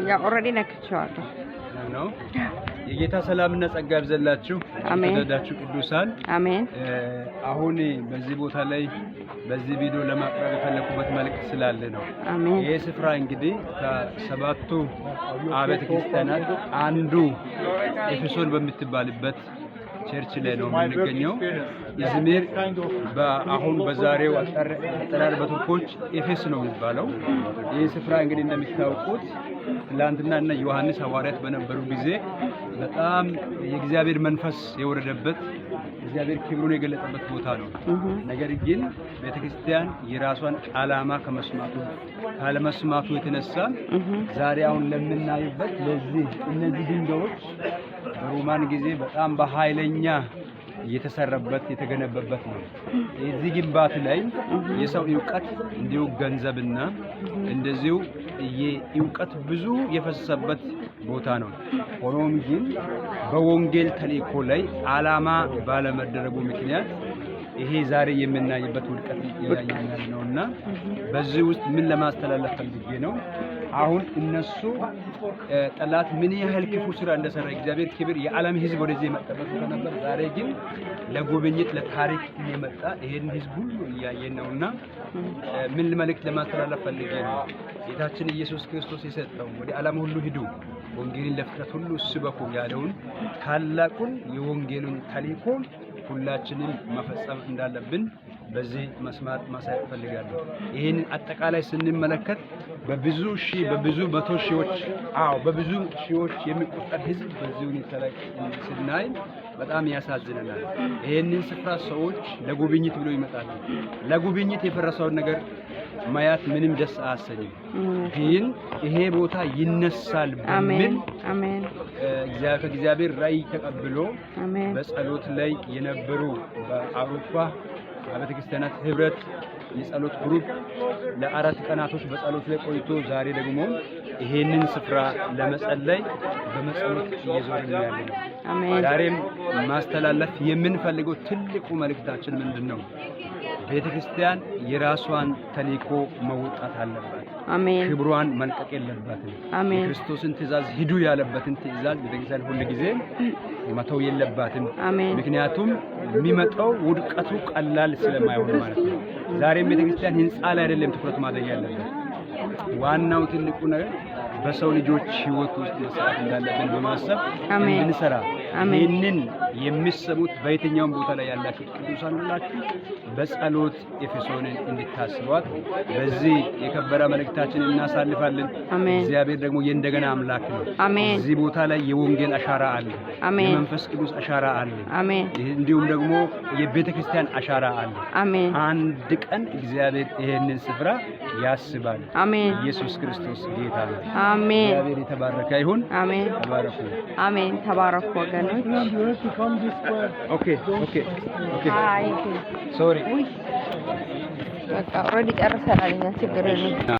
ያ ኦሬዲ ነክቼዋለሁ ነው። የጌታ ሰላምና ጸጋ ይብዛላችሁ የተወደዳችሁ ቅዱሳን አሜን። አሁን በዚህ ቦታ ላይ በዚህ ቪዲዮ ለማቅረብ የፈለኩበት መልእክት ስላለ ነው። አሜን። ይሄ ስፍራ እንግዲህ ከሰባቱ አብያተ ክርስቲያናት አንዱ ኤፌሶን በምትባልበት ቸርች ላይ ነው የምንገኘው። ኢዝሚር በአሁን በዛሬው አጠራር በቱርኮች ኤፌስ ነው የሚባለው። ይህ ስፍራ እንግዲህ እንደምታውቁት ትላንትና እና ዮሐንስ ሐዋርያት በነበሩ ጊዜ በጣም የእግዚአብሔር መንፈስ የወረደበት እግዚአብሔር ክብሩን የገለጠበት ቦታ ነው። ነገር ግን ቤተክርስቲያን የራሷን ዓላማ ካለመስማቱ የተነሳ ዛሬ አሁን ለምናይበት እነዚህ ድንጋዮች በሮማን ጊዜ በጣም በኃይለኛ የተገነባበት ነው። እዚህ ግንባታ ላይ የሰው ዕውቀት እንዲሁ ገንዘብና እንደዚሁ የዕውቀት ብዙ የፈሰሰበት ቦታ ነው። ሆኖም ግን በወንጌል ተልእኮ ላይ ዓላማ ባለመደረጉ ምክንያት ይሄ ዛሬ የምናይበት ውድቀት ያያኛል ነውና በዚህ ውስጥ ምን ለማስተላለፍ ፈልጌ ነው። አሁን እነሱ ጠላት ምን ያህል ክፉ ስራ እንደሰራ እግዚአብሔር ክብር የዓለም ሕዝብ ወደዚህ የመጣበት ነበር። ዛሬ ግን ለጉብኝት ለታሪክ እየመጣ ይሄን ሕዝብ ሁሉ እያየን ነውና ምን መልእክት ለማስተላለፍ ፈልጌ ነው። ጌታችን ኢየሱስ ክርስቶስ የሰጠው ወደ ዓለም ሁሉ ሂዱ ወንጌልን ለፍጥረት ሁሉ ስበኩ ያለውን ታላቁን የወንጌሉን ተልእኮ ሁላችንም መፈጸም እንዳለብን በዚህ መስማት ማሳየት ፈልጋለሁ። ይሄን አጠቃላይ ስንመለከት በብዙ መቶ ሺዎች የሚቆጠር ህዝብ በዚህ ሁኔታ ላይ ስናይ በጣም ያሳዝነናል። ይሄንን ስፍራ ሰዎች ለጉብኝት ብለው ይመጣሉ። ለጉብኝት የፈረሰውን ነገር ማየት ምንም ደስ አያሰኝም። ግን ይሄ ቦታ ይነሳል በሚል አሜን ከእግዚአብሔር ራእይ ተቀብሎ በጸሎት ላይ የነበሩ በአውሮፓ አብያተ ክርስቲያናት ህብረት የጸሎት ግሩፕ ለአራት ቀናቶች በጸሎት ላይ ቆይቶ ዛሬ ደግሞ ይሄንን ስፍራ ለመጸለይ በመጸሎት እየዞርን ያለነው። አሜን። ዛሬም ማስተላለፍ የምንፈልገው ትልቁ መልእክታችን ምንድነው? ቤተክርስቲያን የራሷን ተልእኮ መውጣት አለባት። አሜን። ክብሯን መልቀቅ የለባትም። አሜን። የክርስቶስን ትእዛዝ ሂዱ ያለበትን ትእዛዝ ቤተክርስቲያን ሁሉ ጊዜ መተው የለባትም። አሜን። ምክንያቱም የሚመጣው ውድቀቱ ቀላል ስለማይሆን ማለት ነው። ዛሬም ቤተክርስቲያን ህንጻ ላይ አይደለም ትኩረት ማድረግ ያለበት። ዋናው ትልቁ ነገር በሰው ልጆች ህይወት ውስጥ መስራት እንዳለብን በማሰብ እንሰራ። ይህንን የሚሰሙት በየትኛውም ቦታ ላይ ያላችሁ ቅዱሳን ሁላችሁ በጸሎት ኤፌሶንን እንድታስቧት በዚህ የከበረ መልእክታችን እናሳልፋለን። እግዚአብሔር ደግሞ የእንደገና አምላክ ነው። እዚህ ቦታ ላይ የወንጌል አሻራ አለ፣ የመንፈስ ቅዱስ አሻራ አለ፣ እንዲሁም ደግሞ የቤተ ክርስቲያን አሻራ አለ። አንድ ቀን እግዚአብሔር ይሄንን ስፍራ ያስባል። ኢየሱስ ክርስቶስ ጌታ ነው። እግዚአብሔር የተባረከ ይሁን። ተባረኩ። አሜን። ተባረኩ ወገኖች። ኦኬ ሶሪ በቃ ኦሬዲ ጨርሰናል። እኛ ችግር የለም።